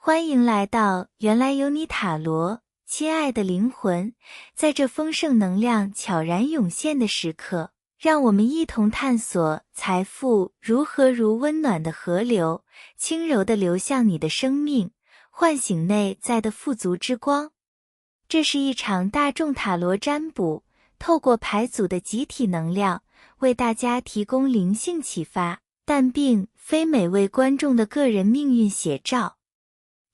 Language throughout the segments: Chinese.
欢迎来到原来有你塔罗，亲爱的灵魂，在这丰盛能量悄然涌现的时刻，让我们一同探索财富如何如温暖的河流，轻柔地流向你的生命，唤醒内在的富足之光。这是一场大众塔罗占卜，透过牌组的集体能量，为大家提供灵性启发，但并非每位观众的个人命运写照。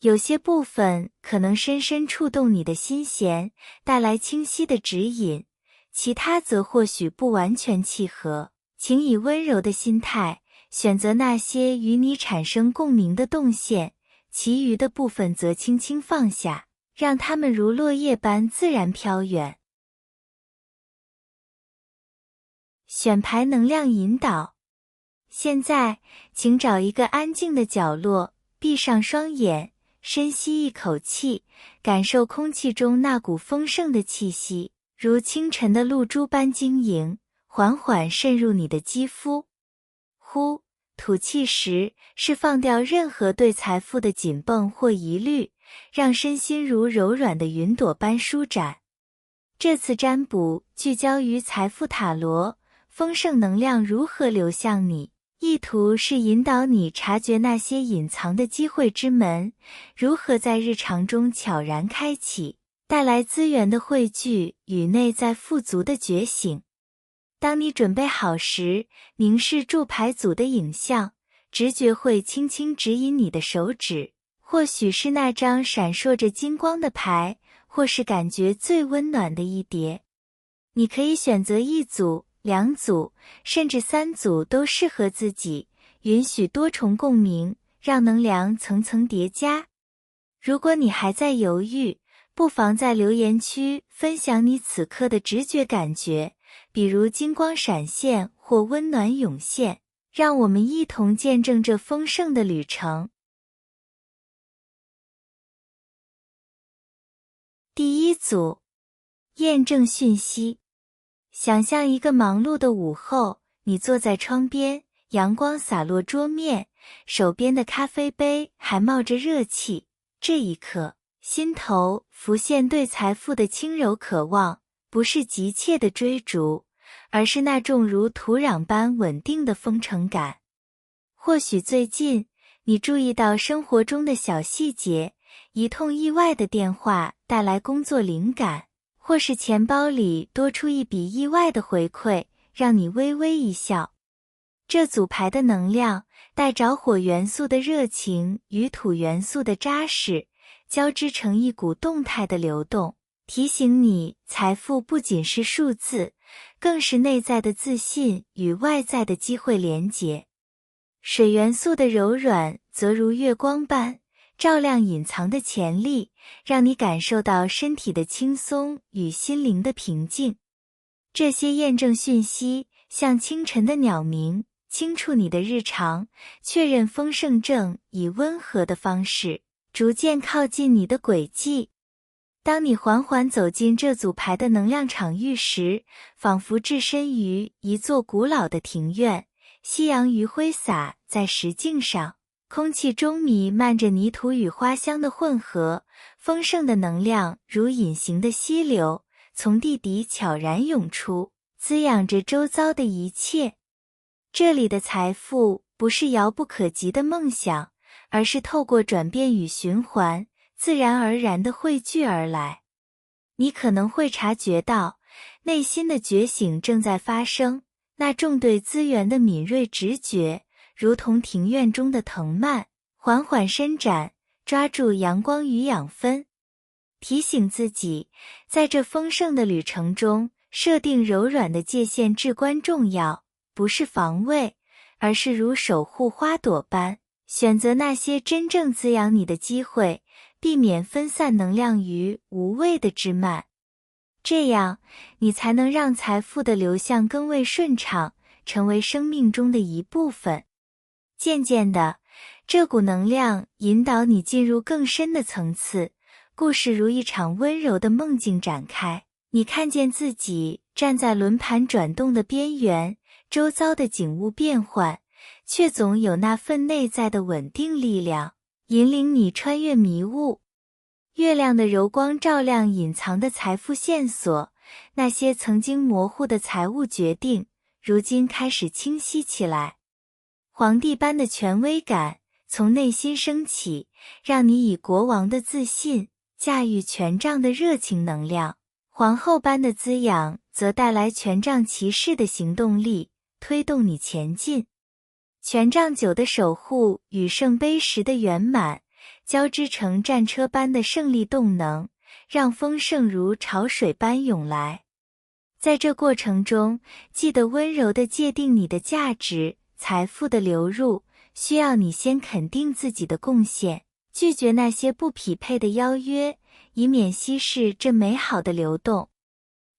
有些部分可能深深触动你的心弦，带来清晰的指引，其他则或许不完全契合，请以温柔的心态，选择那些与你产生共鸣的动线，其余的部分则轻轻放下，让它们如落叶般自然飘远。选牌能量引导。现在，请找一个安静的角落，闭上双眼，深吸一口气，感受空气中那股丰盛的气息，如清晨的露珠般晶莹，缓缓渗入你的肌肤。呼，吐气时，释放掉任何对财富的紧绷或疑虑，让身心如柔软的云朵般舒展。这次占卜聚焦于财富塔罗，丰盛能量如何流向你。意图是引导你察觉那些隐藏的机会之门，如何在日常中悄然开启，带来资源的汇聚与内在富足的觉醒。当你准备好时，凝视住牌组的影像，直觉会轻轻指引你的手指，或许是那张闪烁着金光的牌，或是感觉最温暖的一叠。你可以选择一组、2组，甚至3组都适合自己，允许多重共鸣，让能量层层叠加。如果你还在犹豫，不妨在留言区分享你此刻的直觉感觉，比如金光闪现或温暖涌现，让我们一同见证这丰盛的旅程。第1组，验证讯息。想象一个忙碌的午后，你坐在窗边，阳光洒落桌面，手边的咖啡杯还冒着热气。这一刻，心头浮现对财富的轻柔渴望，不是急切的追逐，而是那种如土壤般稳定的丰盛感。或许最近，你注意到生活中的小细节，一通意外的电话带来工作灵感，或是钱包里多出一笔意外的回馈，让你微微一笑。这组牌的能量带着火元素的热情与土元素的扎实，交织成一股动态的流动，提醒你财富不仅是数字，更是内在的自信与外在的机会连结。水元素的柔软则如月光般照亮隐藏的潜力，让你感受到身体的轻松与心灵的平静。这些验证讯息像清晨的鸟鸣，轻触你的日常，确认丰盛正以温和的方式逐渐靠近你的轨迹。当你缓缓走进这组牌的能量场域时，仿佛置身于一座古老的庭院，夕阳余晖洒在石径上，空气中弥漫着泥土与花香的混合，丰盛的能量如隐形的溪流，从地底悄然涌出，滋养着周遭的一切。这里的财富不是遥不可及的梦想，而是透过转变与循环，自然而然地汇聚而来。你可能会察觉到，内心的觉醒正在发生，那种对资源的敏锐直觉，如同庭院中的藤蔓，缓缓伸展，抓住阳光与养分。提醒自己，在这丰盛的旅程中，设定柔软的界限至关重要，不是防卫，而是如守护花朵般，选择那些真正滋养你的机会，避免分散能量于无谓的枝蔓。这样，你才能让财富的流向更为顺畅，成为生命中的一部分。渐渐的，这股能量引导你进入更深的层次，故事如一场温柔的梦境展开。你看见自己站在轮盘转动的边缘，周遭的景物变幻，却总有那份内在的稳定力量，引领你穿越迷雾。月亮的柔光照亮隐藏的财富线索，那些曾经模糊的财务决定，如今开始清晰起来。皇帝般的权威感从内心升起，让你以国王的自信驾驭权杖的热情能量。皇后般的滋养则带来权杖骑士的行动力，推动你前进。权杖9的守护与圣杯10的圆满交织成战车般的胜利动能，让丰盛如潮水般涌来。在这过程中，记得温柔地界定你的价值，财富的流入需要你先肯定自己的贡献，拒绝那些不匹配的邀约，以免稀释这美好的流动。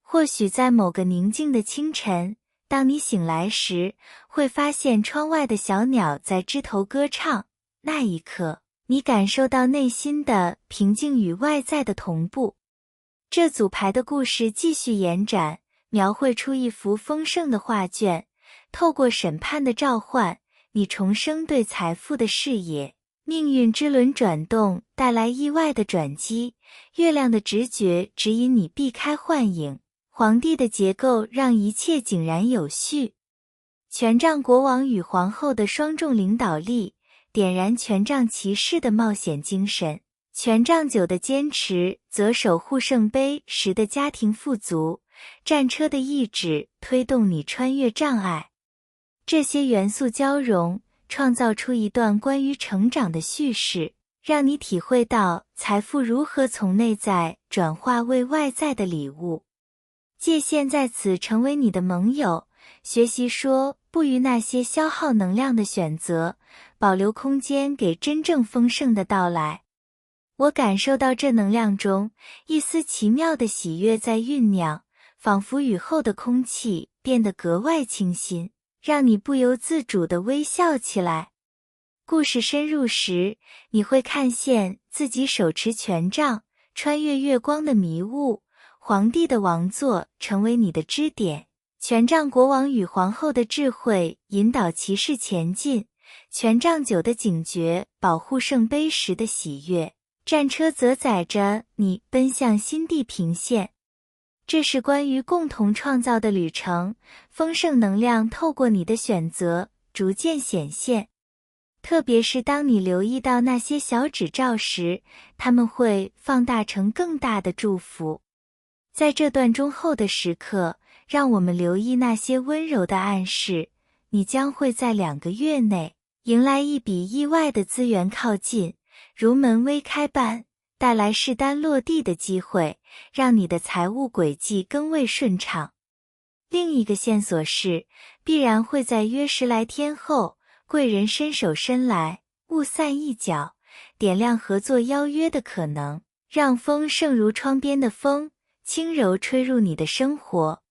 或许在某个宁静的清晨，当你醒来时，会发现窗外的小鸟在枝头歌唱，那一刻，你感受到内心的平静与外在的同步。这组牌的故事继续延展，描绘出一幅丰盛的画卷。透过审判的召唤，你重生对财富的视野。命运之轮转动带来意外的转机，月亮的直觉指引你避开幻影，皇帝的结构让一切井然有序。权杖国王与皇后的双重领导力点燃权杖骑士的冒险精神，权杖9的坚持则守护圣杯10的家庭富足，战车的意志推动你穿越障碍。这些元素交融，创造出一段关于成长的叙事，让你体会到财富如何从内在转化为外在的礼物。界限在此成为你的盟友，学习说不于那些消耗能量的选择，保留空间给真正丰盛的到来。我感受到这能量中一丝奇妙的喜悦在酝酿，仿佛雨后的空气变得格外清新，让你不由自主地微笑起来。故事深入时，你会看见自己手持权杖，穿越月光的迷雾，皇帝的王座成为你的支点，权杖国王与皇后的智慧引导骑士前进，权杖9的警觉保护圣杯10的喜悦，战车则载着你奔向新地平线。这是关于共同创造的旅程，丰盛能量透过你的选择逐渐显现。特别是当你留意到那些小指照时，它们会放大成更大的祝福。在这段忠厚的时刻，让我们留意那些温柔的暗示，你将会在2个月内迎来一笔意外的资源靠近，如门微开般，带来势单落地的机会，让你的财务轨迹更为顺畅。另一个线索是，必然会在约10来天后，贵人伸手伸来，雾散一角，点亮合作邀约的可能，让风盛如窗边的风，轻柔吹入你的生活。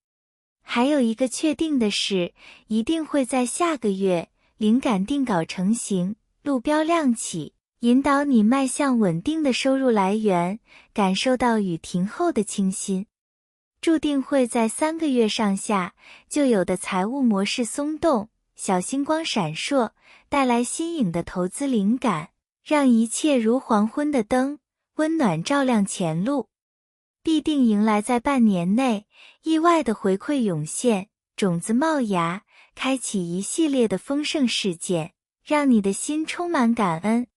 还有一个确定的是，一定会在下个月，灵感定稿成型，路标亮起，引导你迈向稳定的收入来源，感受到雨停后的清新。注定会在3个月上下，旧有的财务模式松动，小星光闪烁，带来新颖的投资灵感，让一切如黄昏的灯，温暖照亮前路。必定迎来在半年内，意外的回馈涌现，种子冒芽，开启一系列的丰盛事件，让你的心充满感恩。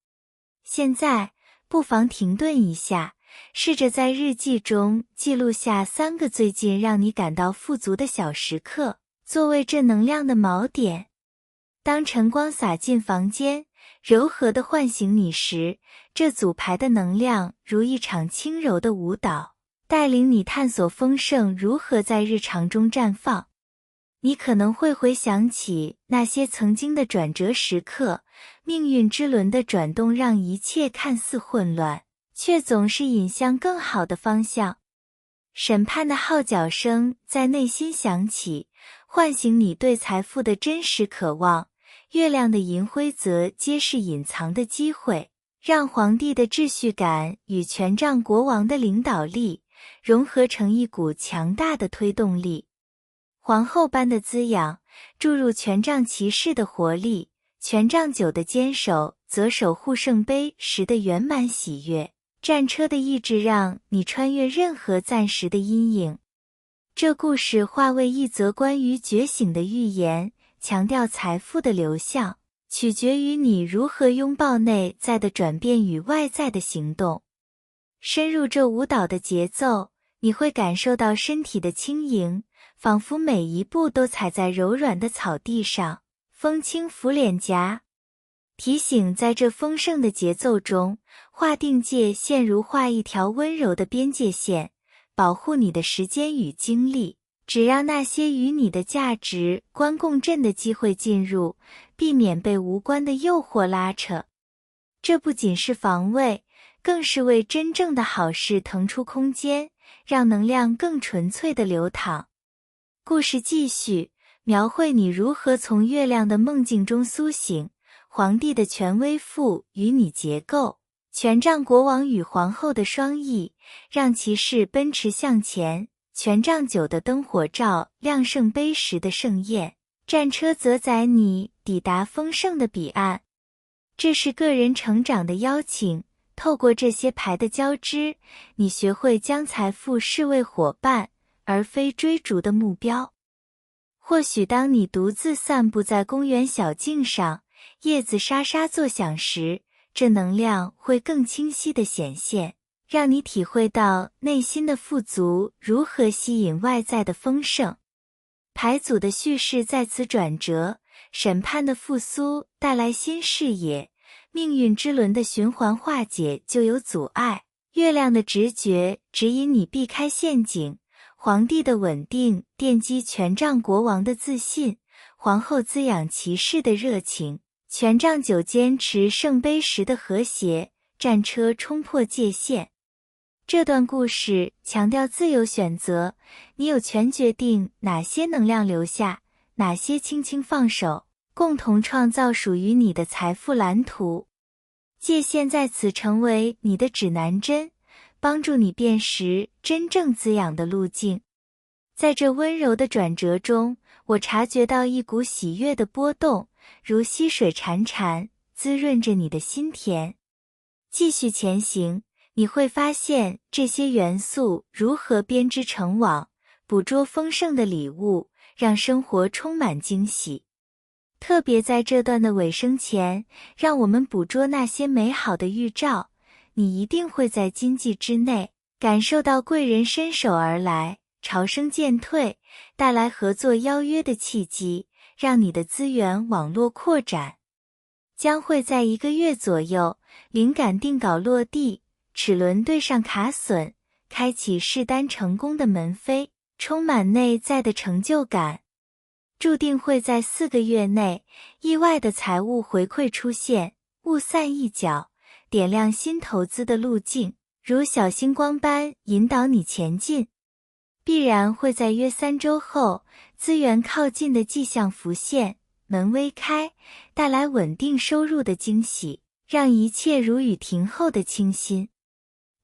现在，不妨停顿一下，试着在日记中记录下3个最近让你感到富足的小时刻，作为正能量的锚点。当晨光洒进房间，柔和地唤醒你时，这组牌的能量如一场轻柔的舞蹈，带领你探索丰盛如何在日常中绽放。你可能会回想起那些曾经的转折时刻，命运之轮的转动让一切看似混乱，却总是引向更好的方向。审判的号角声在内心响起，唤醒你对财富的真实渴望。月亮的银辉则揭示隐藏的机会，让皇帝的秩序感与权杖国王的领导力融合成一股强大的推动力。皇后般的滋养注入权杖骑士的活力，权杖9的坚守则守护圣杯时的圆满喜悦。战车的意志让你穿越任何暂时的阴影。这故事化为一则关于觉醒的寓言，强调财富的流向取决于你如何拥抱内在的转变与外在的行动。深入这舞蹈的节奏，你会感受到身体的轻盈，仿佛每一步都踩在柔软的草地上，风轻拂脸颊。提醒在这丰盛的节奏中，划定界限如画一条温柔的边界线，保护你的时间与精力，只让那些与你的价值观共振的机会进入，避免被无关的诱惑拉扯。这不仅是防卫，更是为真正的好事腾出空间，让能量更纯粹地流淌。故事继续，描绘你如何从月亮的梦境中苏醒，皇帝的权威赋予你结构，权杖国王与皇后的双翼，让骑士奔驰向前，权杖9的灯火照亮圣杯时的盛宴，战车则载你抵达丰盛的彼岸。这是个人成长的邀请，透过这些牌的交织，你学会将财富视为伙伴，而非追逐的目标。或许当你独自散步在公园小径上，叶子沙沙作响时，这能量会更清晰地显现，让你体会到内心的富足如何吸引外在的丰盛。牌组的叙事在此转折，审判的复苏带来新视野，命运之轮的循环化解就有阻碍，月亮的直觉指引你避开陷阱，皇帝的稳定奠基权杖国王的自信，皇后滋养骑士的热情，权杖9坚持圣杯时的和谐，战车冲破界限。这段故事强调自由选择，你有权决定哪些能量留下，哪些轻轻放手，共同创造属于你的财富蓝图。界限在此成为你的指南针，帮助你辨识真正滋养的路径。在这温柔的转折中，我察觉到一股喜悦的波动，如溪水潺潺，滋润着你的心田。继续前行，你会发现这些元素如何编织成网，捕捉丰盛的礼物，让生活充满惊喜。特别在这段的尾声前，让我们捕捉那些美好的预兆，你一定会在今际之内感受到贵人伸手而来，朝生渐退，带来合作邀约的契机，让你的资源网络扩展。将会在1个月左右，灵感定稿落地，齿轮对上卡榫，开启试单成功的门扉，充满内在的成就感。注定会在4个月内，意外的财务回馈出现，雾散一角，点亮新投资的路径，如小星光般引导你前进。必然会在约3周后，资源靠近的迹象浮现，门微开，带来稳定收入的惊喜，让一切如雨停后的清新。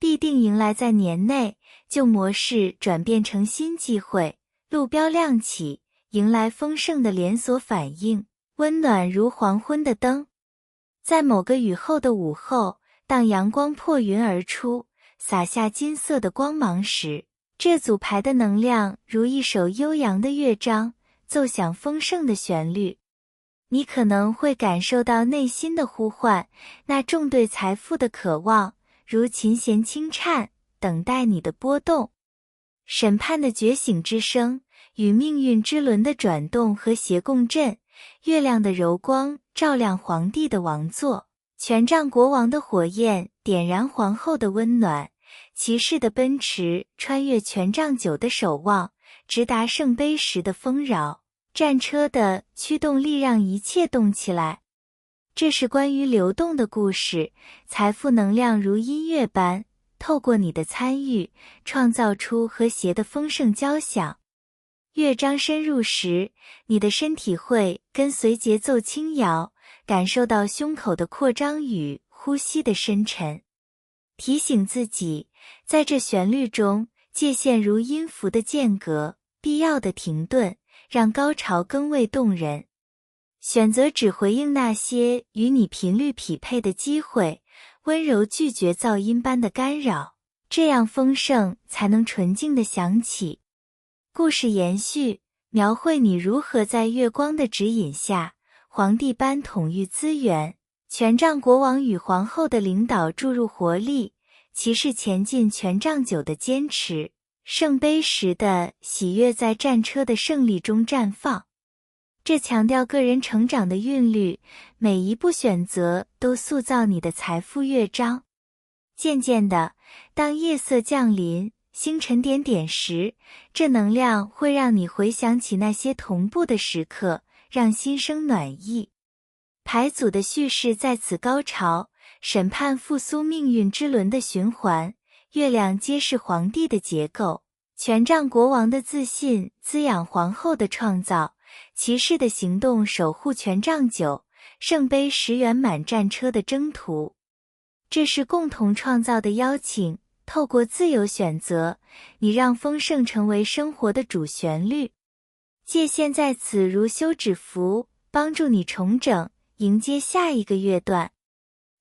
必定迎来在年内，旧模式转变成新机会，路标亮起，迎来丰盛的连锁反应，温暖如黄昏的灯。在某个雨后的午后，当阳光破云而出，洒下金色的光芒时，这组牌的能量如一首悠扬的乐章，奏响丰盛的旋律。你可能会感受到内心的呼唤，那种对财富的渴望，如琴弦轻颤，等待你的拨动。审判的觉醒之声，与命运之轮的转动和谐共振，月亮的柔光照亮皇帝的王座，权杖国王的火焰点燃皇后的温暖，骑士的奔驰穿越权杖9的守望，直达圣杯时的丰饶，战车的驱动力让一切动起来。这是关于流动的故事，财富能量如音乐般，透过你的参与，创造出和谐的丰盛交响。乐章深入时，你的身体会跟随节奏轻摇，感受到胸口的扩张与呼吸的深沉。提醒自己，在这旋律中，界限如音符的间隔，必要的停顿，让高潮更为动人。选择只回应那些与你频率匹配的机会，温柔拒绝噪音般的干扰，这样丰盛才能纯净地响起。故事延续，描绘你如何在月光的指引下，皇帝般统御资源，权杖国王与皇后的领导注入活力，骑士前进权杖9的坚持，圣杯10的喜悦在战车的胜利中绽放。这强调个人成长的韵律，每一步选择都塑造你的财富乐章。渐渐的，当夜色降临，星辰点点时，这能量会让你回想起那些同步的时刻，让心生暖意。牌组的叙事在此高潮，审判复苏命运之轮的循环，月亮揭示皇帝的结构，权杖国王的自信滋养皇后的创造，骑士的行动守护权杖9，圣杯10圆满战车的征途。这是共同创造的邀请，透过自由选择，你让丰盛成为生活的主旋律。界限在此如休止符，帮助你重整，迎接下一个乐段。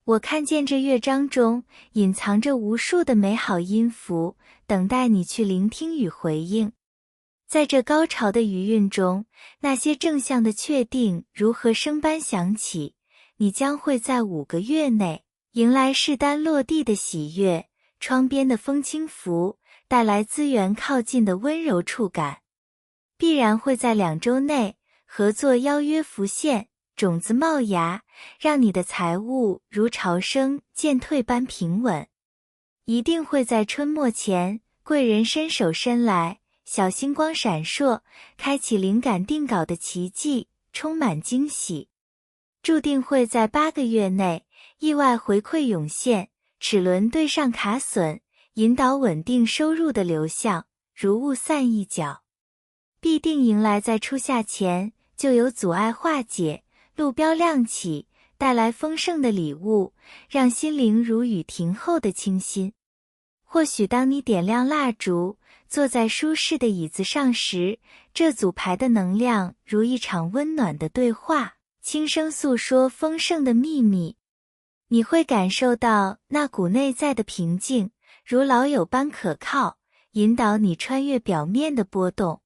我看见这乐章中隐藏着无数的美好音符，等待你去聆听与回应。在这高潮的余韵中，那些正向的确定如和声般响起，你将会在5个月内迎来势单落地的喜悦，窗边的风轻拂，带来资源靠近的温柔触感。必然会在2周内，合作邀约浮现，种子冒芽，让你的财务如潮声渐退般平稳。一定会在春末前，贵人伸手伸来，小星光闪烁，开启灵感定稿的奇迹，充满惊喜。注定会在8个月内，意外回馈涌现，齿轮对上卡榫，引导稳定收入的流向，如雾散一角。必定迎来在初夏前就有阻碍化解，路标亮起，带来丰盛的礼物，让心灵如雨停后的清新。或许当你点亮蜡烛，坐在舒适的椅子上时，这组牌的能量如一场温暖的对话，轻声诉说丰盛的秘密。你会感受到那股内在的平静，如老友般可靠，引导你穿越表面的波动。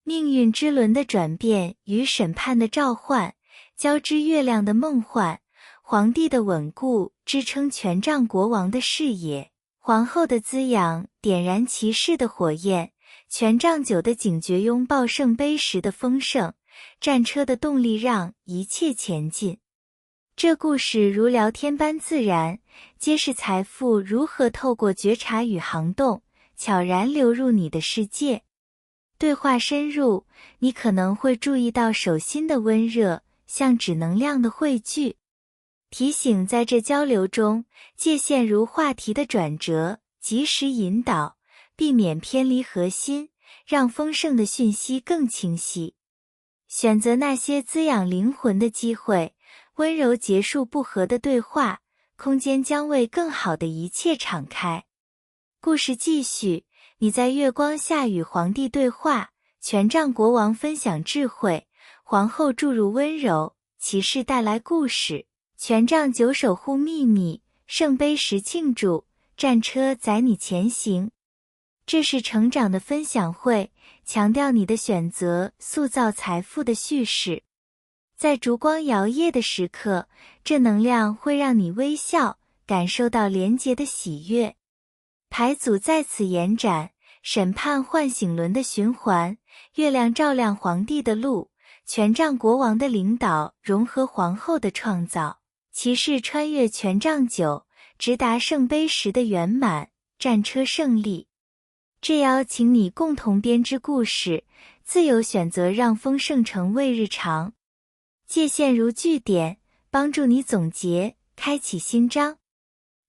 命运之轮的转变与审判的召唤，交织月亮的梦幻，皇帝的稳固支撑权杖国王的视野，皇后的滋养点燃骑士的火焰，权杖9的警觉拥抱圣杯10的丰盛，战车的动力让一切前进。这故事如聊天般自然，揭示财富如何透过觉察与行动，悄然流入你的世界。对话深入，你可能会注意到手心的温热，像指能量的汇聚。提醒在这交流中，界限如话题的转折，及时引导，避免偏离核心，让丰盛的讯息更清晰。选择那些滋养灵魂的机会，温柔结束不和的对话，空间将为更好的一切敞开。故事继续，你在月光下与皇帝对话，权杖国王分享智慧，皇后注入温柔，骑士带来故事，权杖9守护秘密，圣杯10庆祝，战车载你前行。这是成长的分享会，强调你的选择塑造财富的叙事。在烛光摇曳的时刻，这能量会让你微笑，感受到连结的喜悦。牌组在此延展，审判唤醒轮的循环，月亮照亮皇帝的路，权杖国王的领导融合皇后的创造，骑士穿越权杖9，直达圣杯10的圆满，战车胜利。这邀请你共同编织故事，自由选择让丰盛成为日常。界限如句点，帮助你总结，开启新章。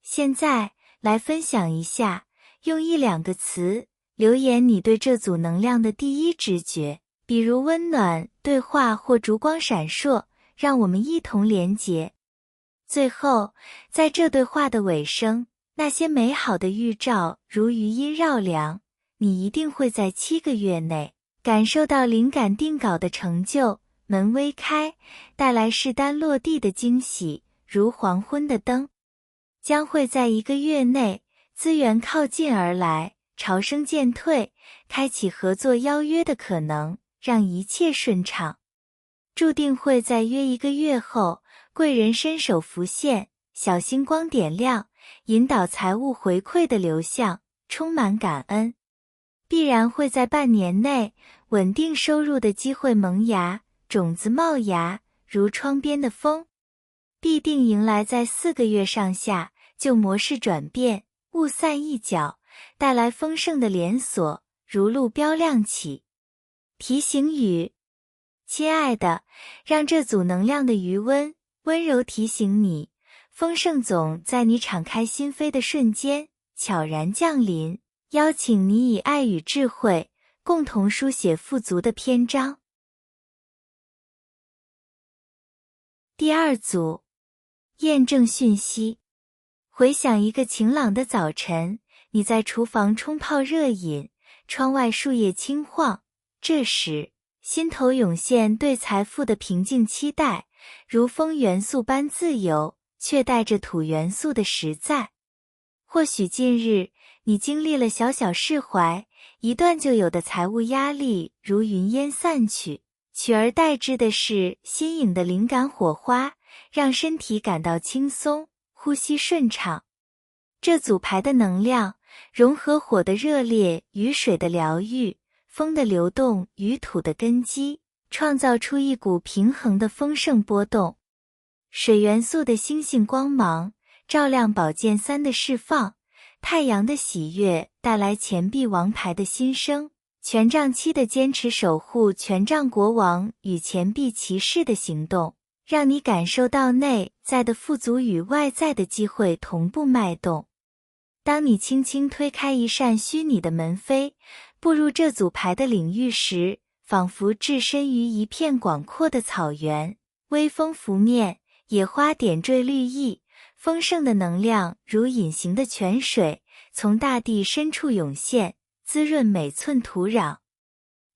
现在来分享一下，用1-2个词留言你对这组能量的第一直觉，比如温暖、对话或烛光闪烁，让我们一同连结。最后，在这对话的尾声，那些美好的预兆如余音绕梁，你一定会在7个月内感受到灵感定稿的成就，门微开，带来势单落地的惊喜，如黄昏的灯。将会在1个月内，资源靠近而来，潮声渐退，开启合作邀约的可能，让一切顺畅。注定会在约1个月后，贵人伸手浮现，小星光点亮，引导财务回馈的流向，充满感恩。必然会在半年内，稳定收入的机会萌芽，种子冒芽，如窗边的风。必定迎来在4个月上下，就模式转变，雾散一角，带来丰盛的连锁，如路标亮起。提醒语：亲爱的，让这组能量的余温温柔提醒你，丰盛总在你敞开心扉的瞬间悄然降临，邀请你以爱与智慧共同书写富足的篇章。第2组，验证讯息。回想一个晴朗的早晨，你在厨房冲泡热饮，窗外树叶轻晃，这时心头涌现对财富的平静期待，如风元素般自由，却带着土元素的实在。或许近日你经历了小小释怀，一段就有的财务压力如云烟散去，取而代之的是新颖的灵感火花，让身体感到轻松，呼吸顺畅。这组牌的能量融合火的热烈与水的疗愈，风的流动与土的根基，创造出一股平衡的丰盛波动。水元素的星星光芒照亮宝剑3的释放，太阳的喜悦带来钱币王牌的新生，权杖7的坚持守护权杖国王与钱币骑士的行动，让你感受到内在的富足与外在的机会同步脉动。当你轻轻推开一扇虚拟的门扉，步入这组牌的领域时，仿佛置身于一片广阔的草原，微风拂面，野花点缀绿意，丰盛的能量如隐形的泉水，从大地深处涌现，滋润每寸土壤。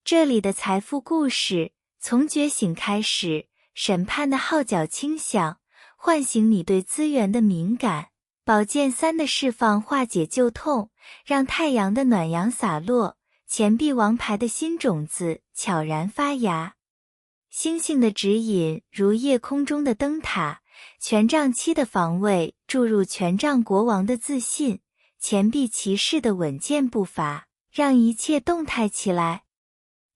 这里的财富故事，从觉醒开始，审判的号角轻响，唤醒你对资源的敏感。宝剑3的释放化解旧痛，让太阳的暖阳洒落，钱币王牌的新种子悄然发芽。星星的指引如夜空中的灯塔，权杖7的防卫注入权杖国王的自信，钱币骑士的稳健步伐，让一切动态起来。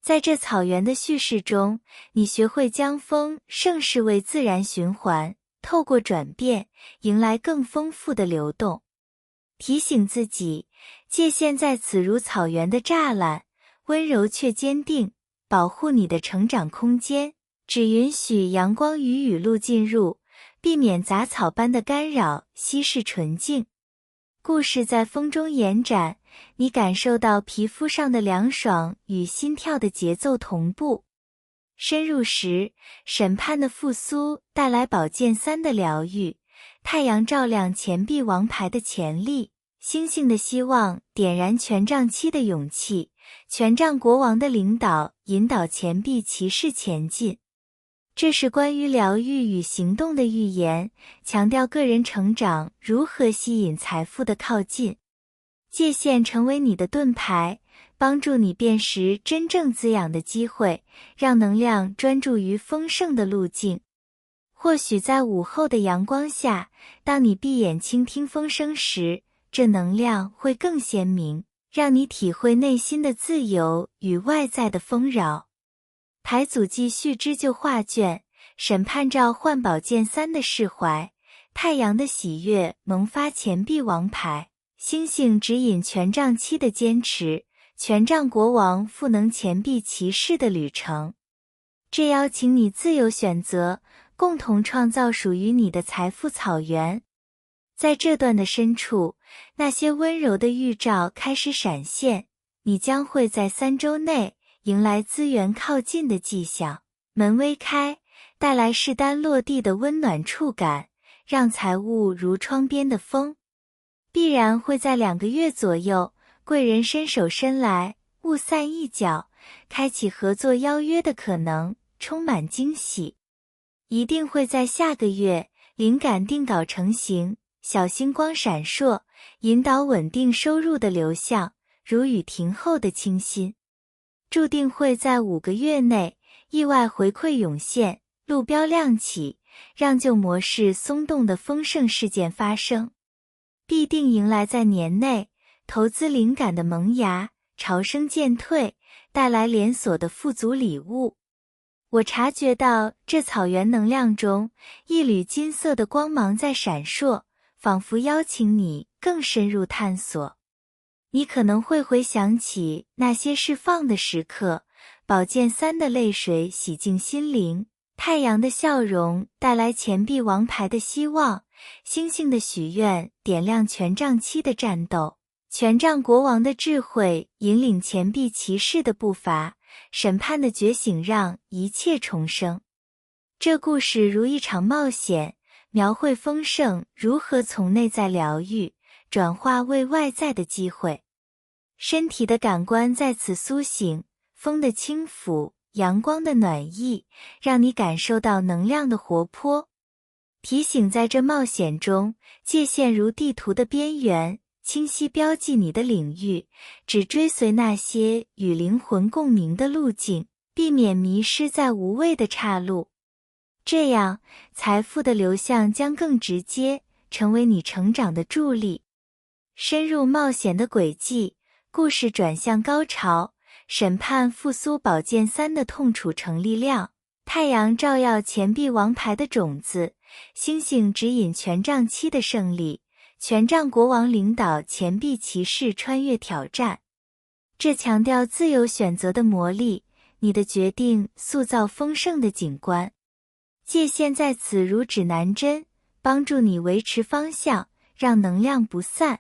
在这草原的叙事中，你学会将风盛世为自然循环，透过转变，迎来更丰富的流动。提醒自己，界限在此如草原的栅栏，温柔却坚定，保护你的成长空间，只允许阳光与雨露进入，避免杂草般的干扰，稀释纯净。故事在风中延展，你感受到皮肤上的凉爽与心跳的节奏同步。深入时，审判的复苏带来宝剑3的疗愈，太阳照亮钱币王牌的潜力，星星的希望点燃权杖7的勇气，权杖国王的领导引导钱币骑士前进。这是关于疗愈与行动的预言，强调个人成长如何吸引财富的靠近。界限成为你的盾牌，帮助你辨识真正滋养的机会，让能量专注于丰盛的路径。或许在午后的阳光下，当你闭眼倾听风声时，这能量会更鲜明，让你体会内心的自由与外在的丰饶。牌组继续织就画卷，审判召唤宝剑3的释怀，太阳的喜悦萌发钱币王牌，星星指引权杖7的坚持，权杖国王赋能钱币骑士的旅程。这邀请你自由选择，共同创造属于你的财富草原。在这段的深处，那些温柔的预兆开始闪现，你将会在3周内迎来资源靠近的迹象，门微开，带来势单落地的温暖触感，让财物如窗边的风。必然会在2个月左右，贵人伸手伸来，雾散一角，开启合作邀约的可能，充满惊喜。一定会在下个月，灵感定稿成型，小星光闪烁，引导稳定收入的流向，如雨停后的清新。注定会在5个月内，意外回馈涌现，路标亮起，让旧模式松动的丰盛事件发生。必定迎来在年内，投资灵感的萌芽，潮生渐退，带来连锁的富足礼物。我察觉到这草原能量中，一缕金色的光芒在闪烁，仿佛邀请你更深入探索。你可能会回想起那些释放的时刻，宝剑3的泪水洗净心灵，太阳的笑容带来钱币王牌的希望，星星的许愿点亮权杖7的战斗，权杖国王的智慧引领钱币骑士的步伐，审判的觉醒让一切重生。这故事如一场冒险，描绘丰盛如何从内在疗愈，转化为外在的机会。身体的感官在此苏醒，风的轻抚，阳光的暖意，让你感受到能量的活泼。提醒在这冒险中，界限如地图的边缘，清晰标记你的领域，只追随那些与灵魂共鸣的路径，避免迷失在无谓的岔路。这样，财富的流向将更直接，成为你成长的助力。深入冒险的轨迹，故事转向高潮，审判复苏宝剑3的痛楚成力量，太阳照耀钱币王牌的种子，星星指引权杖7的胜利，权杖国王领导钱币骑士穿越挑战。这强调自由选择的魔力，你的决定塑造丰盛的景观。界限在此如指南针，帮助你维持方向，让能量不散。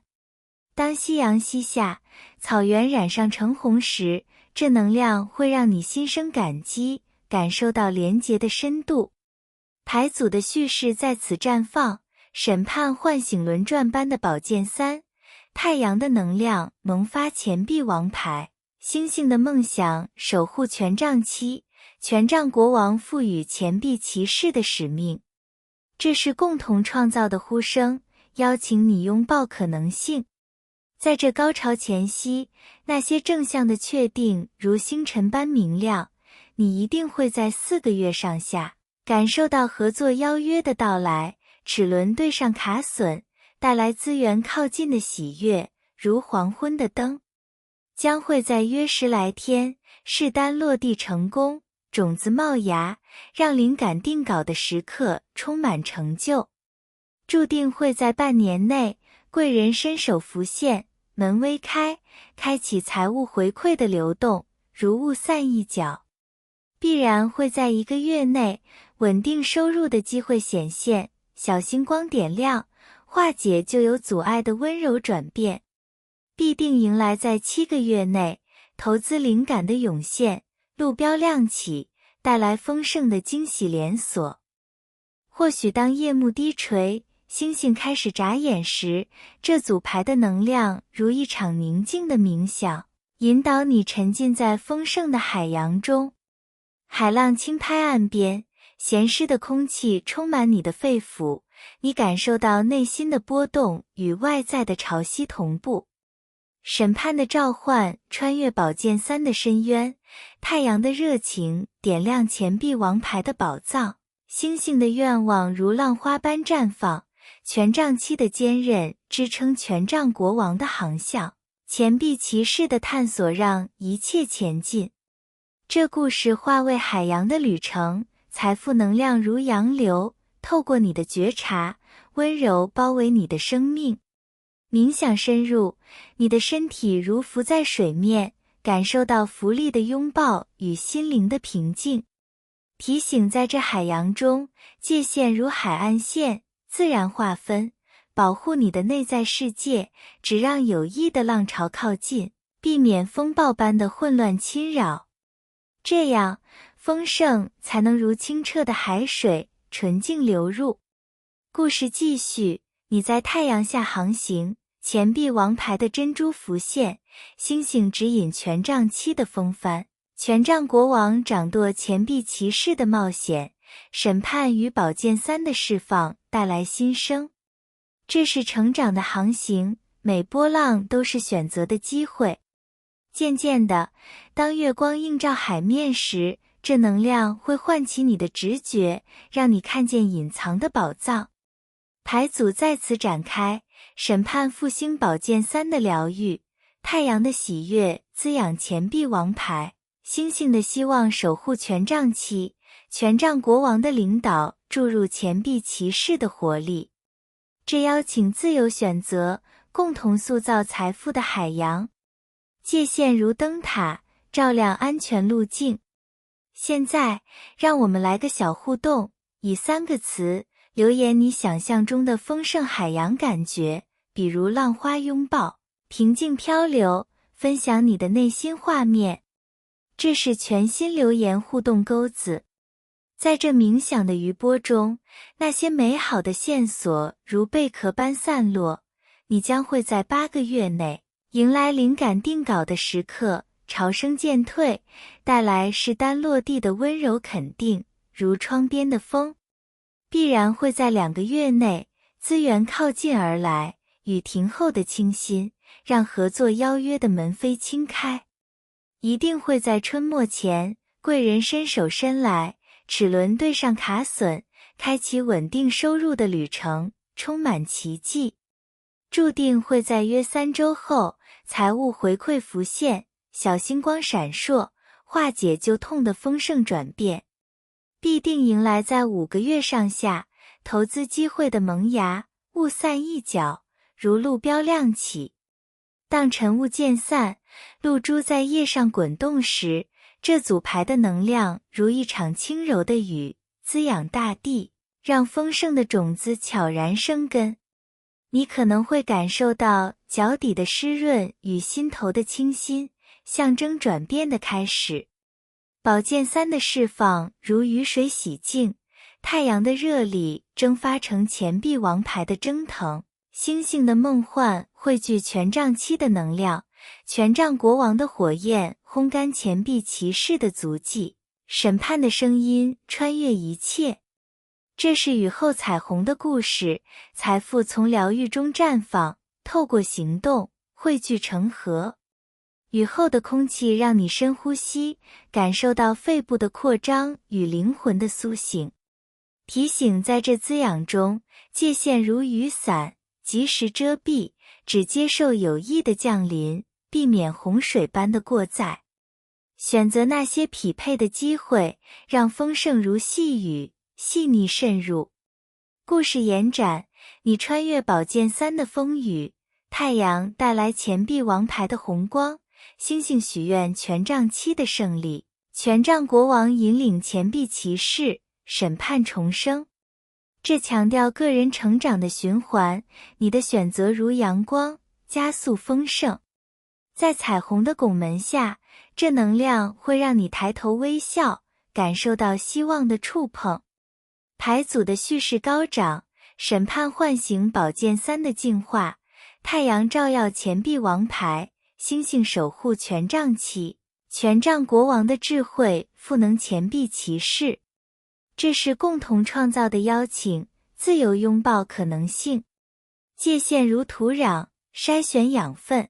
当夕阳西下，草原染上橙红时，这能量会让你心生感激，感受到连结的深度。牌组的叙事在此绽放，审判唤醒轮转般的宝剑3，太阳的能量萌发钱币王牌，星星的梦想守护权杖7，权杖国王赋予钱币骑士的使命。这是共同创造的呼声，邀请你拥抱可能性。在这高潮前夕，那些正向的确定如星辰般明亮，你一定会在4个月上下感受到合作邀约的到来，齿轮对上卡榫，带来资源靠近的喜悦，如黄昏的灯。将会在约10来天，试单落地成功，种子冒芽，让灵感定稿的时刻充满成就。注定会在半年内，贵人伸手浮现，门微开，开启财务回馈的流动，如雾散一角。必然会在1个月内，稳定收入的机会显现，小星光点亮，化解就有阻碍的温柔转变。必定迎来在7个月内，投资灵感的涌现，路标亮起，带来丰盛的惊喜连锁。或许当夜幕低垂，星星开始眨眼时，这组牌的能量如一场宁静的冥想，引导你沉浸在丰盛的海洋中。海浪轻拍岸边，咸湿的空气充满你的肺腑，你感受到内心的波动与外在的潮汐同步。审判的召唤穿越宝剑3的深渊，太阳的热情点亮钱币王牌的宝藏，星星的愿望如浪花般绽放，权杖7的坚韧支撑权杖国王的航向，钱币骑士的探索让一切前进。这故事化为海洋的旅程，财富能量如洋流，透过你的觉察，温柔包围你的生命。冥想深入，你的身体如浮在水面，感受到浮力的拥抱与心灵的平静。提醒在这海洋中，界限如海岸线，自然划分，保护你的内在世界，只让有益的浪潮靠近，避免风暴般的混乱侵扰。这样，丰盛才能如清澈的海水，纯净流入。故事继续，你在太阳下航行，钱币王牌的珍珠浮现，星星指引权杖7的风帆，权杖国王掌舵钱币骑士的冒险，审判与宝剑三的释放带来新生。这是成长的航行，每波浪都是选择的机会。渐渐的，当月光映照海面时，这能量会唤起你的直觉，让你看见隐藏的宝藏。牌组再次展开，审判复兴宝剑三的疗愈，太阳的喜悦滋养钱币王牌，星星的希望守护权杖七，权杖国王的领导注入钱币骑士的活力。这邀请自由选择，共同塑造财富的海洋。界限如灯塔，照亮安全路径。现在，让我们来个小互动，以3个词留言你想象中的丰盛海洋感觉，比如浪花拥抱、平静漂流，分享你的内心画面。这是全新留言互动钩子。在这冥想的余波中，那些美好的线索如贝壳般散落，你将会在8个月内迎来灵感定稿的时刻，潮声渐退，带来势单落地的温柔肯定，如窗边的风。必然会在2个月内，资源靠近而来，雨停后的清新，让合作邀约的门扉轻开。一定会在春末前，贵人伸手伸来，齿轮对上卡榫，开启稳定收入的旅程，充满奇迹。注定会在约3周后，财务回馈浮现，小星光闪烁，化解旧痛的丰盛转变。必定迎来在5个月上下，投资机会的萌芽，雾散一角，如路标亮起。当晨雾渐散，露珠在叶上滚动时，这组牌的能量如一场轻柔的雨，滋养大地，让丰盛的种子悄然生根。你可能会感受到脚底的湿润与心头的清新，象征转变的开始。宝剑三的释放如雨水洗净，太阳的热力蒸发成钱币王牌的蒸腾，星星的梦幻汇聚权杖七的能量，权杖国王的火焰烘干钱币骑士的足迹，审判的声音穿越一切。这是雨后彩虹的故事，财富从疗愈中绽放，透过行动汇聚成河。雨后的空气让你深呼吸，感受到肺部的扩张与灵魂的苏醒。提醒在这滋养中，界限如雨伞，及时遮蔽，只接受有益的降临，避免洪水般的过载。选择那些匹配的机会，让丰盛如细雨，细腻渗入。故事延展，你穿越宝剑三的风雨，太阳带来钱币王牌的红光，星星许愿权杖七的胜利，权杖国王引领钱币骑士，审判重生。这强调个人成长的循环，你的选择如阳光，加速丰盛。在彩虹的拱门下，这能量会让你抬头微笑，感受到希望的触碰。牌组的叙事高涨，审判唤醒宝剑三的进化，太阳照耀钱币王牌，星星守护权杖七，权杖国王的智慧赋能钱币骑士。这是共同创造的邀请，自由拥抱可能性。界限如土壤，筛选养分。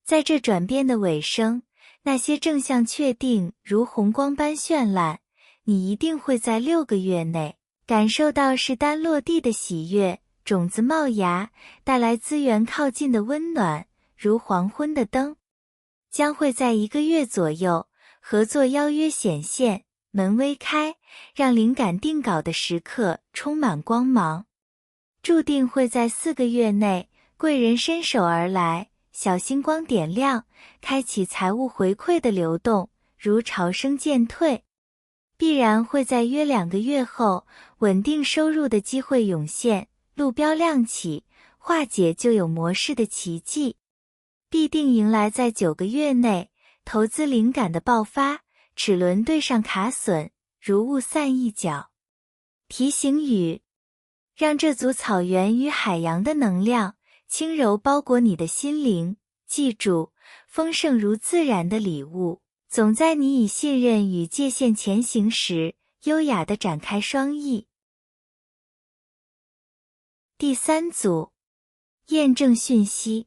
在这转变的尾声，那些正向确定如红光般绚烂，你一定会在6个月内感受到势单落地的喜悦，种子冒芽，带来资源靠近的温暖，如黄昏的灯。将会在1个月左右，合作邀约显现，门微开，让灵感定稿的时刻充满光芒。注定会在4个月内，贵人伸手而来，小星光点亮，开启财务回馈的流动，如潮声渐退。必然会在约2个月后，稳定收入的机会涌现，路标亮起，化解旧有模式的奇迹。必定迎来在9个月内，投资灵感的爆发，齿轮对上卡榫，如雾散一角。提醒语，让这组草原与海洋的能量轻柔包裹你的心灵，记住，丰盛如自然的礼物，总在你以信任与界限前行时，优雅地展开双翼。第3组，验证讯息。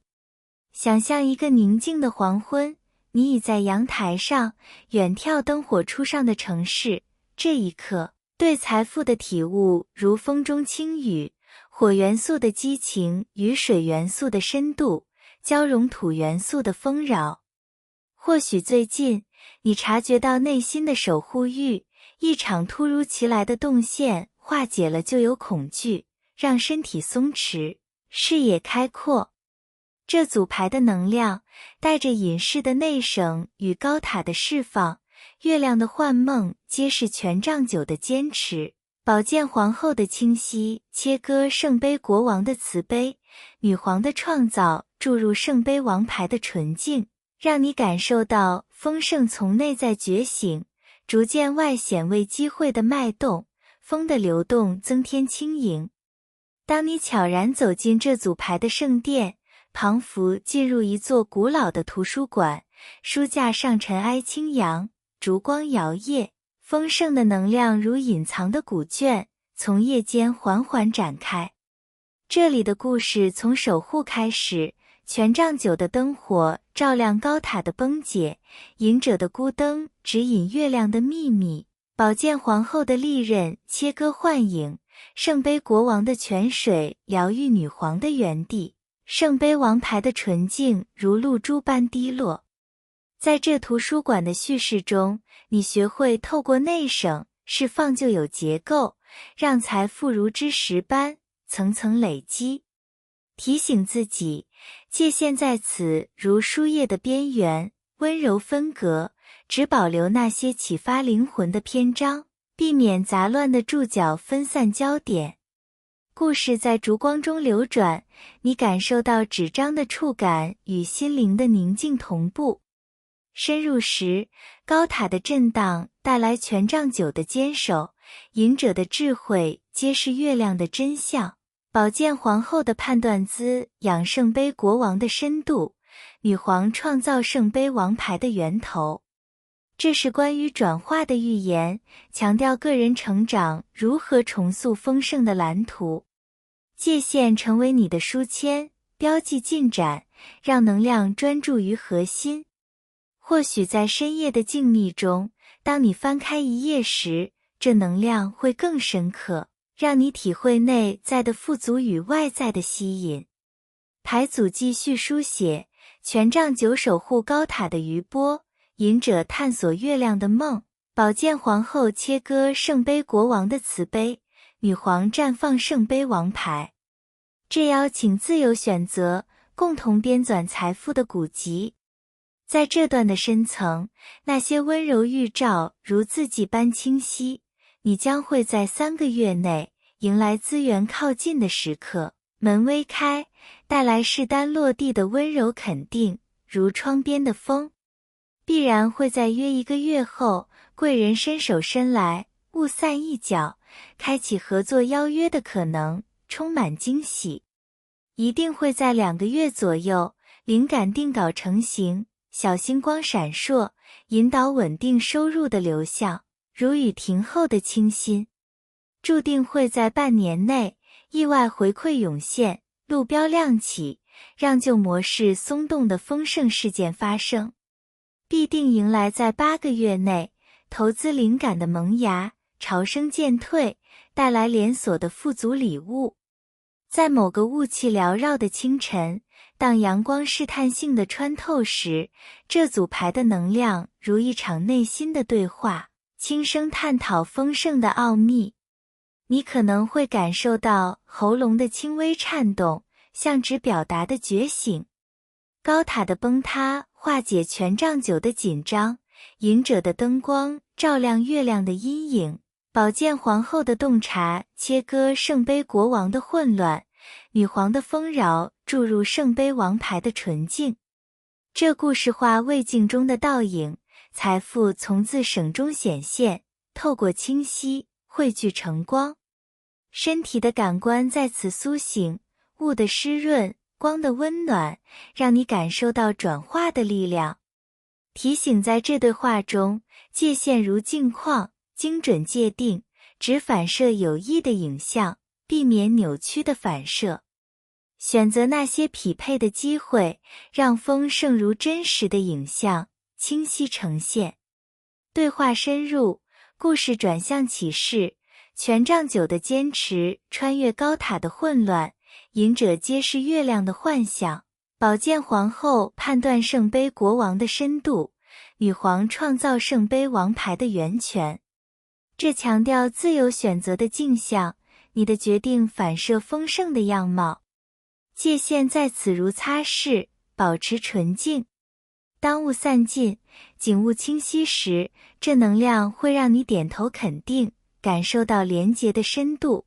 想象一个宁静的黄昏，你倚在阳台上，远眺灯火初上的城市。这一刻，对财富的体悟如风中轻雨，火元素的激情与水元素的深度交融，土元素的丰饶。或许最近，你察觉到内心的守护欲，一场突如其来的动线化解了旧有恐惧，让身体松弛，视野开阔。这组牌的能量带着隐士的内省与高塔的释放，月亮的幻梦揭示权杖9的坚持，宝剑皇后的清晰切割圣杯国王的慈悲，女皇的创造注入圣杯王牌的纯净，让你感受到丰盛从内在觉醒，逐渐外显为机会的脉动，风的流动增添轻盈。当你悄然走进这组牌的圣殿，彷佛进入一座古老的图书馆，书架上尘埃轻扬，烛光摇曳，丰盛的能量如隐藏的古卷，从夜间缓缓展开。这里的故事从守护开始，权杖9的灯火照亮高塔的崩解，隐者的孤灯指引月亮的秘密，宝剑皇后的利刃切割幻影，圣杯国王的泉水疗愈女皇的原地，圣杯王牌的纯净如露珠般滴落。在这图书馆的叙事中，你学会透过内省释放旧有结构，让财富如之石般层层累积。提醒自己，界限在此如书页的边缘，温柔分隔，只保留那些启发灵魂的篇章，避免杂乱的注脚分散焦点。故事在烛光中流转，你感受到纸张的触感与心灵的宁静同步。深入时，高塔的震荡带来权杖9的坚守，隐者的智慧揭示月亮的真相，宝剑皇后的判断滋养圣杯国王的深度，女皇创造圣杯王牌的源头。这是关于转化的预言，强调个人成长如何重塑丰盛的蓝图。界限成为你的书签，标记进展，让能量专注于核心。或许在深夜的静谧中，当你翻开一页时，这能量会更深刻，让你体会内在的富足与外在的吸引。牌组继续书写，权杖9守护高塔的余波，隐者探索月亮的梦，宝剑皇后切割圣杯国王的慈悲，女皇绽放圣杯王牌。这邀请自由选择，共同编纂财富的古籍。在这段的深层，那些温柔预兆如字迹般清晰，你将会在3个月内迎来资源靠近的时刻，门微开，带来势单落地的温柔肯定，如窗边的风。必然会在约1个月后，贵人伸手伸来，雾散一角，开启合作邀约的可能，充满惊喜。一定会在2个月左右，灵感定稿成型，小星光闪烁，引导稳定收入的流向，如雨停后的清新。注定会在半年内，意外回馈涌现，路标亮起，让旧模式松动的丰盛事件发生。必定迎来在8个月内，投资灵感的萌芽，潮生渐退，带来连锁的富足礼物。在某个雾气缭绕的清晨，当阳光试探性的穿透时，这组牌的能量如一场内心的对话，轻声探讨丰盛的奥秘。你可能会感受到喉咙的轻微颤动，像指表达的觉醒。高塔的崩塌化解权杖9的紧张，隐者的灯光照亮月亮的阴影，宝剑皇后的洞察切割圣杯国王的混乱，女皇的丰饶注入圣杯王牌的纯净。这故事化胃镜中的倒影，财富从自省中显现，透过清晰汇聚成光。身体的感官在此苏醒，雾的湿润，光的温暖，让你感受到转化的力量。提醒在这对话中，界限如镜框，精准界定，只反射有益的影像，避免扭曲的反射。选择那些匹配的机会，让丰盛如真实的影像，清晰呈现。对话深入，故事转向启示，权杖9的坚持，穿越高塔的混乱，隐者揭示月亮的幻象，宝剑皇后判断圣杯国王的深度，女皇创造圣杯王牌的源泉。这强调自由选择的镜像，你的决定反射丰盛的样貌。界限在此如擦拭，保持纯净。当雾散尽，景物清晰时，这能量会让你点头肯定，感受到连结的深度。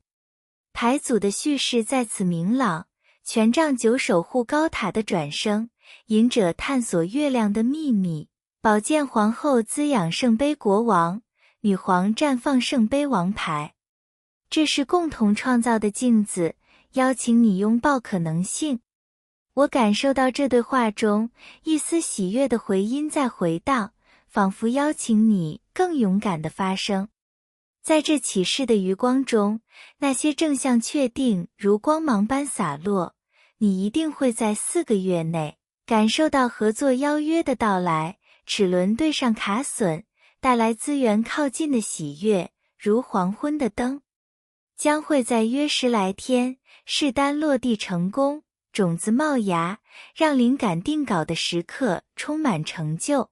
牌组的叙事在此明朗，权杖9守护高塔的转生，隐者探索月亮的秘密，宝剑皇后滋养圣杯国王，女皇绽放圣杯王牌。这是共同创造的镜子，邀请你拥抱可能性。我感受到这对话中一丝喜悦的回音在回荡，仿佛邀请你更勇敢地发声。在这启示的余光中，那些正向确定如光芒般洒落，你一定会在4个月内感受到合作邀约的到来，齿轮对上卡榫，带来资源靠近的喜悦，如黄昏的灯。将会在约10来天，试单落地成功，种子冒芽，让灵感定稿的时刻充满成就。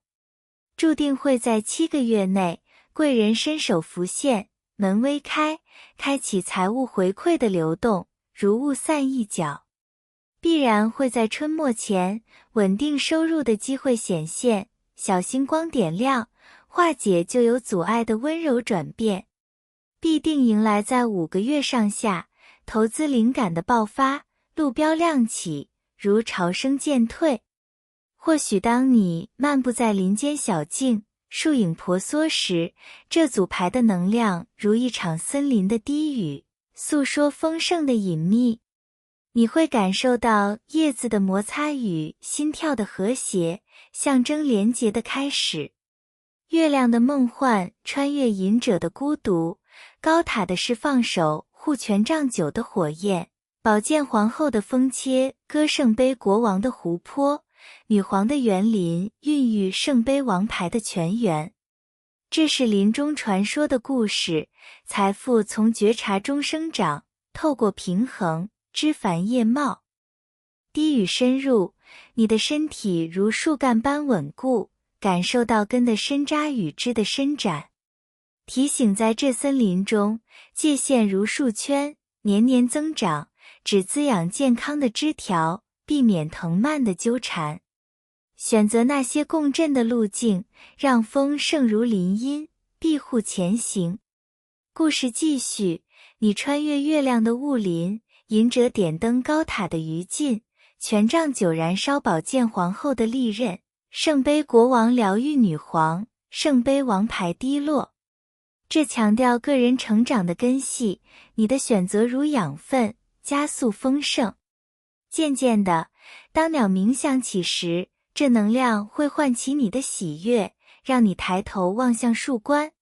注定会在7个月内，贵人伸手浮现，门微开，开启财务回馈的流动，如雾散一角。必然会在春末前，稳定收入的机会显现，小星光点亮，化解就有阻碍的温柔转变。必定迎来在5个月上下，投资灵感的爆发，路标亮起，如潮生渐退。或许当你漫步在林间小径，树影婆娑时，这组牌的能量如一场森林的低语，诉说丰盛的隐秘。你会感受到叶子的摩擦与心跳的和谐，象征连结的开始。月亮的梦幻穿越隐者的孤独，高塔的是放手护权杖9的火焰，宝剑皇后的风切割圣杯国王的湖泊，女皇的园林孕育圣杯王牌的泉源。这是林中传说的故事，财富从觉察中生长，透过平衡枝繁叶茂。低语深入，你的身体如树干般稳固，感受到根的深扎与枝的伸展。提醒在这森林中，界限如树圈，年年增长，只滋养健康的枝条，避免藤蔓的纠缠。选择那些共振的路径，让丰盛如林荫，庇护前行。故事继续，你穿越月亮的雾林，隐者点灯高塔的余烬，权杖9燃烧宝剑皇后的利刃，圣杯国王疗愈女皇，圣杯王牌滴落。这强调个人成长的根系，你的选择如养分，加速丰盛。渐渐的，当鸟鸣响起时，这能量会唤起你的喜悦，让你抬头望向树冠。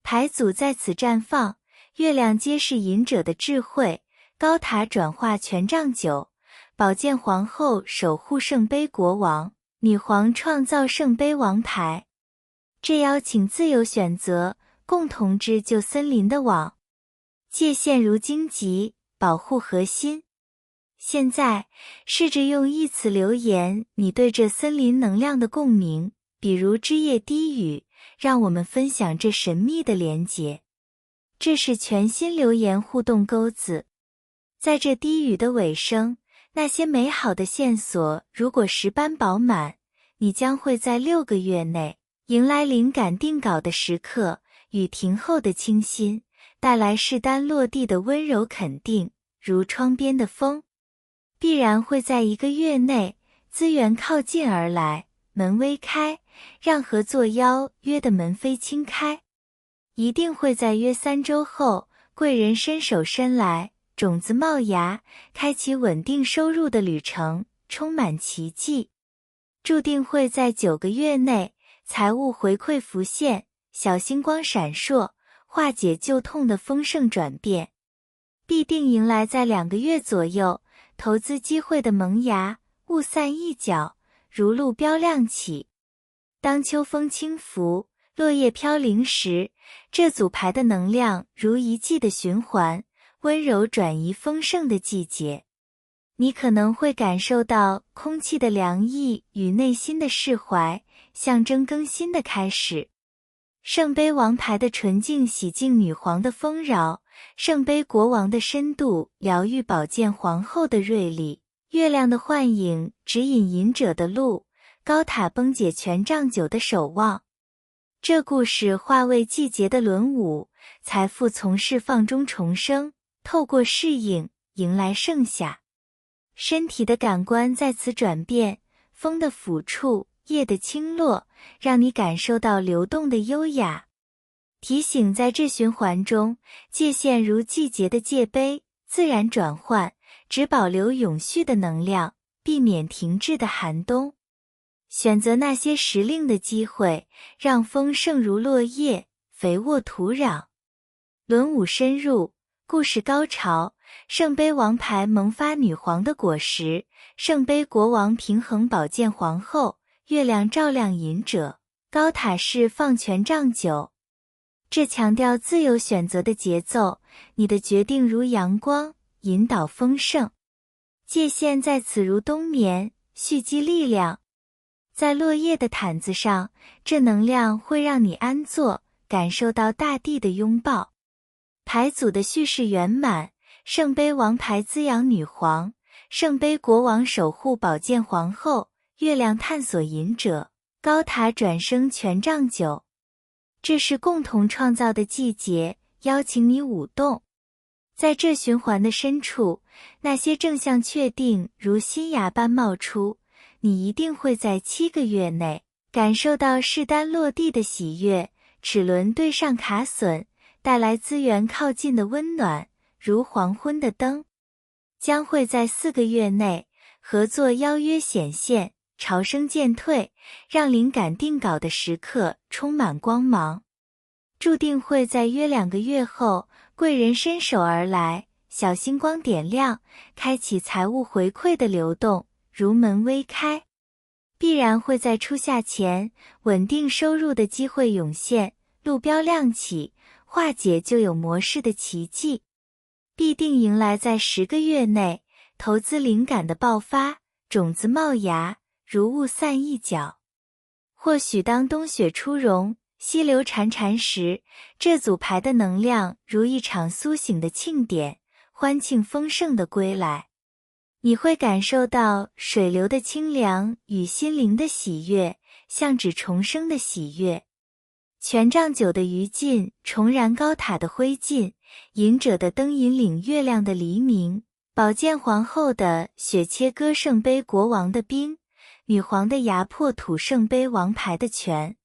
牌组在此绽放，月亮揭示隐者的智慧，高塔转化权杖9，宝剑皇后守护圣杯国王，女皇创造圣杯王牌。这邀请自由选择，共同织就森林的网。界限如荆棘，保护核心。现在，试着用一词留言你对这森林能量的共鸣，比如枝叶低语，让我们分享这神秘的连结。这是全新留言互动钩子。在这低语的尾声，那些美好的线索如果石般饱满，你将会在6个月内迎来灵感定稿的时刻，雨停后的清新，带来试单落地的温柔肯定，如窗边的风。必然会在1个月内，资源靠近而来，门微开，让合作邀约的门扉轻开。一定会在约3周后，贵人伸手伸来，种子冒芽，开启稳定收入的旅程，充满奇迹。注定会在9个月内，财务回馈浮现，小星光闪烁，化解旧痛的丰盛转变。必定迎来在2个月左右投资机会的萌芽，雾散一角，如露标亮起。当秋风轻拂，落叶飘零时，这组牌的能量如一季的循环，温柔转移丰盛的季节。你可能会感受到空气的凉意与内心的释怀，象征更新的开始。圣杯王牌的纯净洗净女皇的丰饶，圣杯国王的深度疗愈宝剑皇后的锐利，月亮的幻影指引隐者的路，高塔崩解权杖9的守望。这故事化为季节的轮舞，财富从释放中重生，透过适应迎来盛夏。身体的感官在此转变，风的抚触，叶的轻落，让你感受到流动的优雅。提醒在这循环中，界限如季节的界杯，自然转换，只保留永续的能量，避免停滞的寒冬。选择那些时令的机会，让丰盛如落叶，肥沃土壤。轮舞深入，故事高潮，圣杯王牌萌发女皇的果实，圣杯国王平衡宝剑皇后，月亮照亮隐者，高塔释放权杖9。这强调自由选择的节奏，你的决定如阳光，引导丰盛。界限在此如冬眠，蓄积力量。在落叶的毯子上，这能量会让你安坐，感受到大地的拥抱。牌组的叙事圆满，圣杯王牌滋养女皇，圣杯国王守护宝剑皇后，月亮探索隐者，高塔转生权杖9。这是共同创造的季节，邀请你舞动。在这循环的深处，那些正向确定如新芽般冒出，你一定会在7个月内感受到势单落地的喜悦，齿轮对上卡榫，带来资源靠近的温暖，如黄昏的灯。将会在4个月内，合作邀约显现，潮声渐退，让灵感定稿的时刻充满光芒。注定会在约2个月后，贵人伸手而来，小星光点亮，开启财务回馈的流动，如门微开。必然会在初夏前，稳定收入的机会涌现，路标亮起，化解旧有模式的奇迹。必定迎来在10个月内，投资灵感的爆发，种子冒芽，如雾散一角。或许当冬雪初融，溪流潺潺时，这组牌的能量如一场苏醒的庆典，欢庆丰盛的归来。你会感受到水流的清凉与心灵的喜悦，像指重生的喜悦。权杖9的余烬重燃高塔的灰烬，隐者的灯引领月亮的黎明，宝剑皇后的血切割圣杯国王的冰，女皇的牙破土圣杯王牌的权。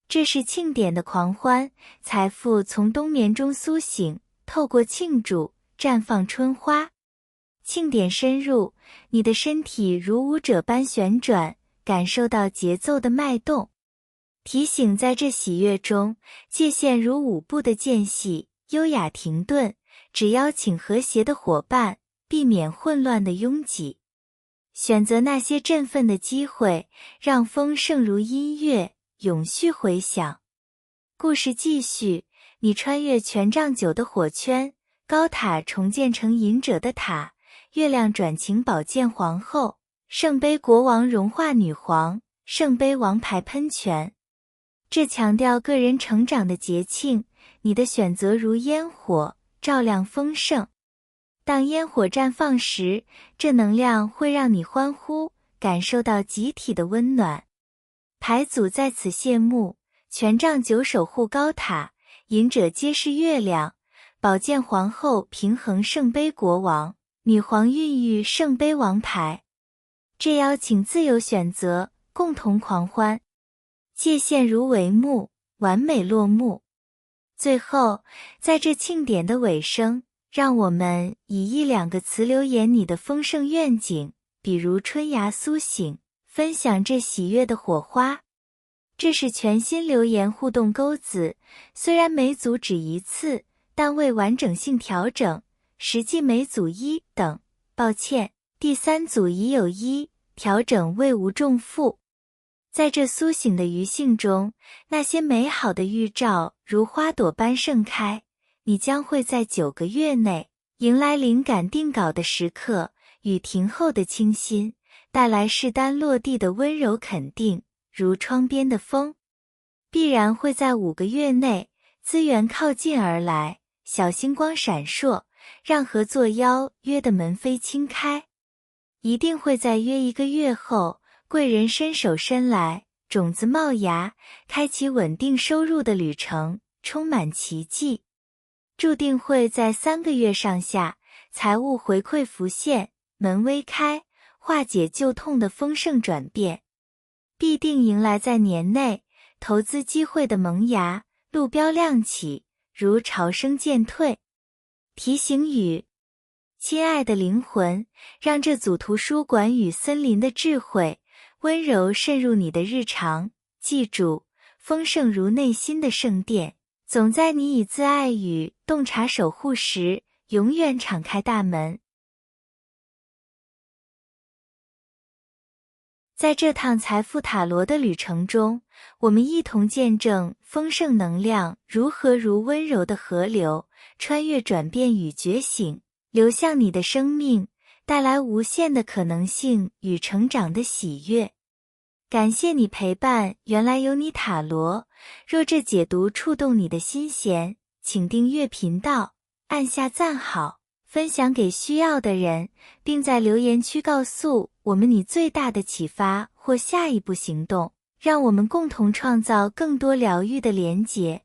这是庆典的狂欢，财富从冬眠中苏醒，透过庆祝绽放春花。庆典深入，你的身体如舞者般旋转，感受到节奏的脉动。提醒在这喜悦中，界限如舞步的间隙，优雅停顿，只邀请和谐的伙伴，避免混乱的拥挤。选择那些振奋的机会，让丰盛如音乐，永续回响。故事继续，你穿越权杖9的火圈，高塔重建成隐者的塔，月亮转晴宝剑皇后，圣杯国王融化女皇，圣杯王牌喷泉。这强调个人成长的节庆，你的选择如烟火，照亮丰盛。当烟火绽放时，这能量会让你欢呼，感受到集体的温暖。牌组在此谢幕，权杖9守护高塔，隐者揭示月亮，宝剑皇后平衡圣杯国王，女皇孕育圣杯王牌。这邀请自由选择，共同狂欢。界限如帷幕，完美落幕。最后，在这庆典的尾声，让我们以1-2个词留言你的丰盛愿景，比如春芽苏醒，分享这喜悦的火花。这是全新留言互动钩子，虽然每组只一次，但为完整性调整，实际每组1等。抱歉，第3组已有1，调整为无重复。在这苏醒的余兴中，那些美好的预兆如花朵般盛开，你将会在9个月内迎来灵感定稿的时刻，雨停后的清新，带来势单落地的温柔肯定，如窗边的风。必然会在5个月内，资源靠近而来，小星光闪烁，让合作邀约的门扉轻开。一定会在约1个月后，贵人伸手伸来，种子冒芽，开启稳定收入的旅程，充满奇迹。注定会在3个月上下，财务回馈浮现，门微开，化解旧痛的丰盛转变。必定迎来在年内，投资机会的萌芽，路标亮起，如潮声渐退。提醒语：亲爱的灵魂，让这组图书馆与森林的智慧温柔渗入你的日常，记住，丰盛如内心的圣殿，总在你以自爱与洞察守护时，永远敞开大门。在这趟财富塔罗的旅程中，我们一同见证丰盛能量如何如温柔的河流，穿越转变与觉醒，流向你的生命，带来无限的可能性与成长的喜悦。感谢你陪伴原来有你塔罗，若这解读触动你的心弦，请订阅频道，按下赞好，分享给需要的人，并在留言区告诉我们你最大的启发或下一步行动，让我们共同创造更多疗愈的连结。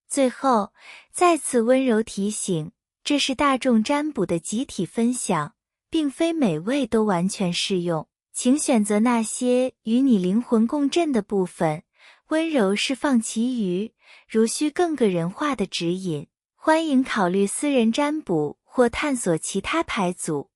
最后，再次温柔提醒，这是大众占卜的集体分享，并非每位都完全适用，请选择那些与你灵魂共振的部分，温柔释放其余。如需更个人化的指引，欢迎考虑私人占卜或探索其他牌组。